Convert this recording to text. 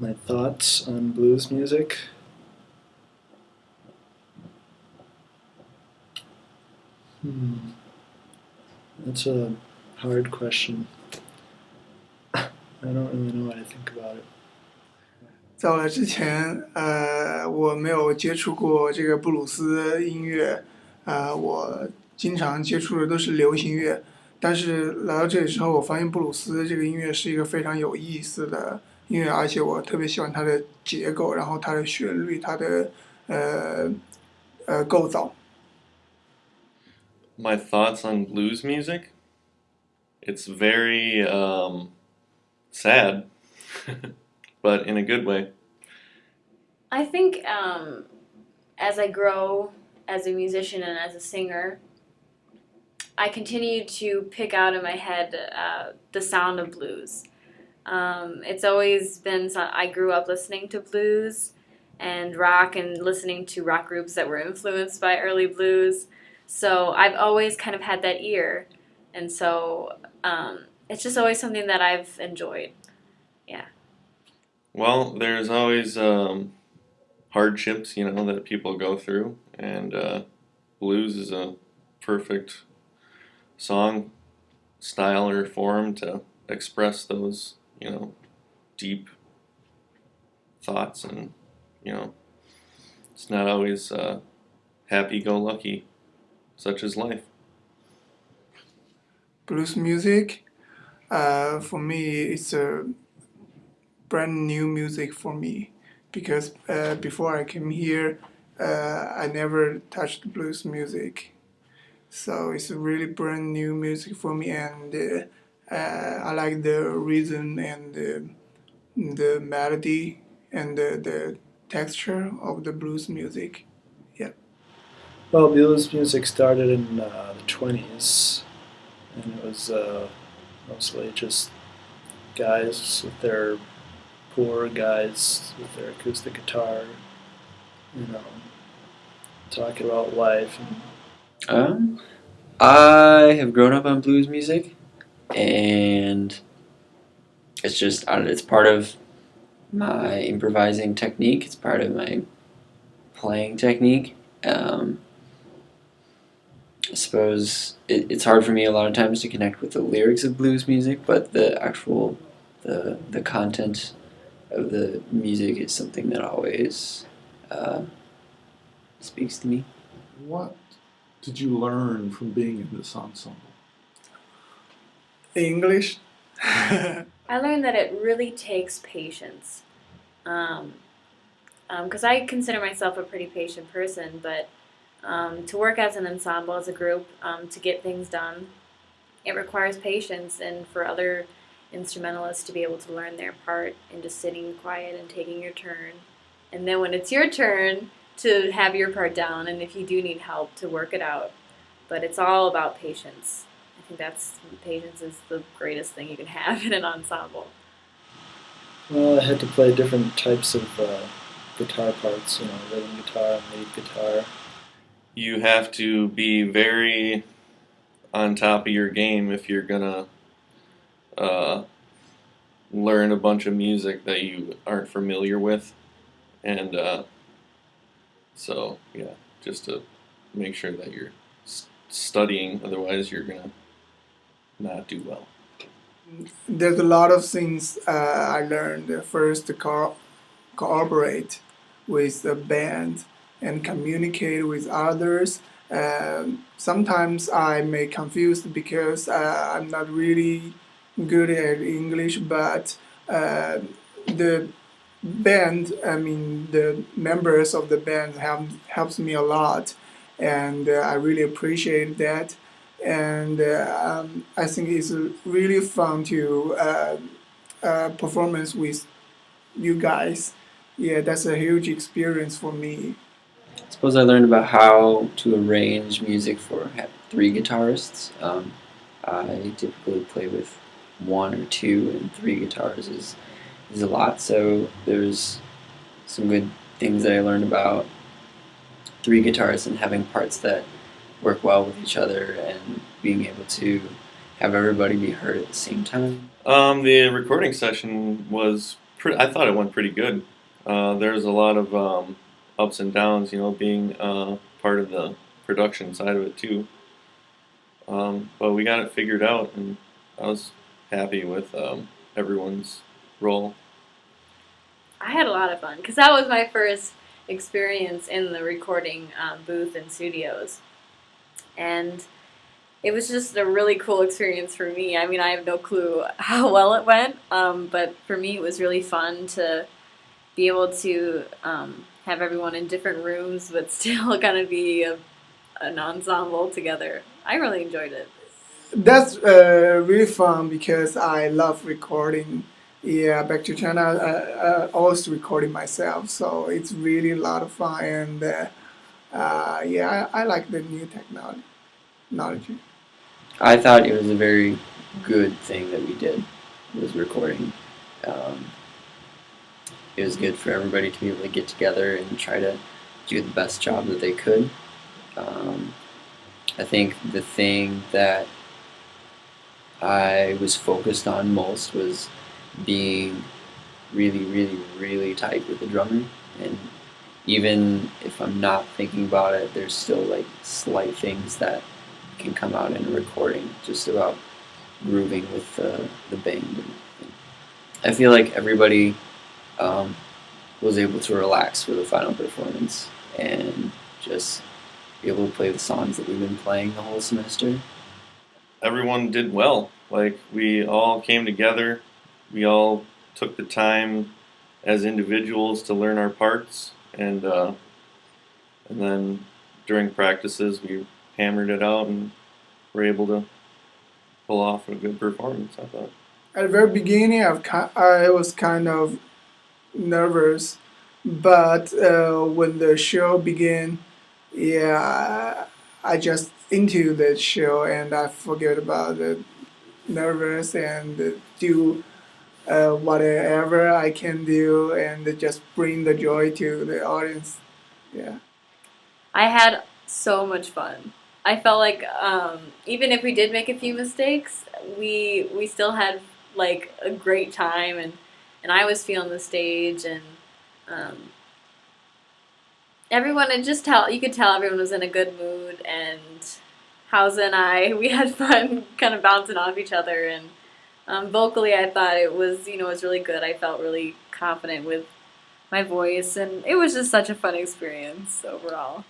My thoughts on blues music? Hmm, that's a hard question. I don't really know what I think about it. 在我来之前，我没有接触过这个布鲁斯音乐，我经常接触的都是流行乐。但是来到这里之后，我发现布鲁斯这个音乐是一个非常有意思的音乐，而且我特别喜欢它的结构，然后它的旋律，它的呃构造。My thoughts on blues music? It's very sad, but in a good way. I think as I grow as a musician and as a singer, I continue to pick out in my head the sound of blues. It's always been, I grew up listening to blues and rock and listening to rock groups that were influenced by early blues. So I've always kind of had that ear. And so it's just always something that I've enjoyed. Yeah. Well, there's always hardships, that people go through, and blues is a perfect song style or form to express those, deep thoughts, and it's not always happy-go-lucky, such as life. Blues music, for me, it's a brand new music for me because before I came here, I never touched blues music. So it's really brand new music for me, and I like the rhythm and the melody and the texture of the blues music. Yeah. Well, blues music started in the 20s, and it was mostly just guys with their poor guys with their acoustic guitar, you know, talking about life. Um, I have grown up on blues music, and it's part of my improvising technique. It's part of my playing technique. I suppose it's hard for me a lot of times to connect with the lyrics of blues music, but the content of the music is something that always uh, speaks to me. What did you learn from being in this ensemble? English. I learned that it really takes patience. Because I consider myself a pretty patient person, but to work as an ensemble, as a group, to get things done, it requires patience, and for other instrumentalists to be able to learn their part and just sitting quiet and taking your turn. And then when it's your turn, to have your part down, and if you do need help, to work it out. But it's all about patience. I think patience is the greatest thing you can have in an ensemble. Well, I had to play different types of guitar parts, rhythm guitar and lead guitar. You have to be very on top of your game if you're gonna uh, learn a bunch of music that you aren't familiar with, and so yeah, just to make sure that you're studying, otherwise you're gonna not do well. There's a lot of things I learned. First, to cooperate with the band and communicate with others. Sometimes I may confused because I'm not really good at English, but the band, I mean the members of the band helps me a lot, and I really appreciate that. And I think it's really fun to performance with you guys. Yeah, that's a huge experience for me. I suppose I learned about how to arrange music for three guitarists. I typically play with one or two, and three guitars is a lot. So there's some good things that I learned about three guitarists and having parts that work well with each other and being able to have everybody be heard at the same time. The recording session was I thought it went pretty good. There's a lot of ups and downs, being part of the production side of it too. But we got it figured out, and I was happy with everyone's role. I had a lot of fun because that was my first experience in the recording booth and studios, and it was just a really cool experience for me. I mean, I have no clue how well it went, but for me, it was really fun to be able to have everyone in different rooms, but still kind of be an ensemble together. I really enjoyed it. That's really fun because I love recording. Yeah, back to China, always recording myself, so it's really a lot of fun. And yeah, I like the new technology. I thought it was a very good thing that we did, was recording. Um, it was good for everybody to be able to get together and try to do the best job that they could. Um, I think the thing that I was focused on most was being really, really, really tight with the drummer. And even if I'm not thinking about it, there's still like slight things that can come out in a recording, just about grooving with the band. And I feel like everybody was able to relax for the final performance and just be able to play the songs that we've been playing the whole semester. Everyone did well. Like, we all came together. We all took the time as individuals to learn our parts, and then during practices we hammered it out and were able to pull off a good performance, I thought. At the very beginning, I was kind of nervous, but when the show began, yeah, I just into the show and I forget about the nervous and do whatever I can do and just bring the joy to the audience. Yeah. I had so much fun. I felt like even if we did make a few mistakes, we still had like a great time, and I was feeling the stage, and everyone, and just you could tell everyone was in a good mood, and Hausa and I, we had fun kind of bouncing off each other, and vocally I thought it was, it was really good. I felt really confident with my voice, and it was just such a fun experience overall.